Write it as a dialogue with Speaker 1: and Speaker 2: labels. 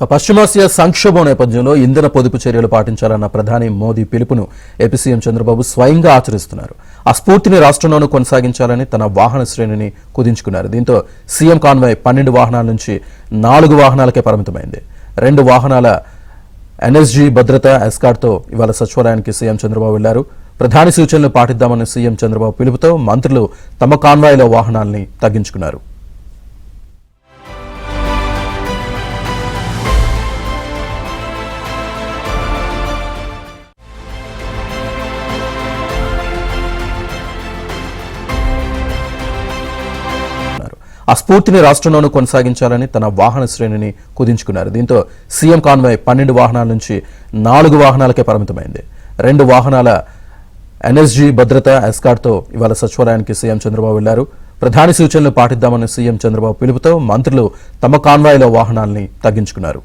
Speaker 1: పశ్చిమాసియా సంక్షోభం నేపథ్యంలో ఇంధన పొదుపు చర్యలు పాటించాలన్న ప్రధాని మోదీ పిలుపును ఏపీ సీఎం చంద్రబాబు స్వయంగా ఆచరిస్తున్నారు. ఆ స్ఫూర్తిని రాష్ట్రంలోనూ కొనసాగించాలని తన వాహన శ్రేణిని కుదించుకున్నారు. దీంతో సీఎం కాన్వాయ్ 12 వాహనాల నుంచి 4 వాహనాలకే పరిమితమైంది. 2 వాహనాల ఎన్ఎస్జీ భద్రత ఎస్కార్ట్తో ఇవాళ సచివాలయానికి సీఎం చంద్రబాబు వెళ్లారు. ప్రధాని సూచనలు పాటిద్దామని సీఎం చంద్రబాబు పిలుపుతో మంత్రులు తమ కాన్వాయ్లో వాహనాల్ని తగ్గించుకున్నారు. ఆ స్ఫూర్తిని రాష్ట్రంలోనూ కొనసాగించాలని తన వాహన శ్రేణిని కుదించుకున్నారు. దీంతో సీఎం కాన్వాయ్ 12 వాహనాల నుంచి 4 వాహనాలకే పరిమితమైంది. 2 వాహనాల ఎన్ఎస్జీ భద్రత ఎస్కార్ట్తో ఇవాళ సచివాలయానికి సీఎం చంద్రబాబు వెళ్లారు. ప్రధాని సూచనలు పాటిద్దామని సీఎం చంద్రబాబు పిలుపుతో మంత్రులు తమ కాన్వాయ్లో వాహనాల్ని తగ్గించుకున్నారు.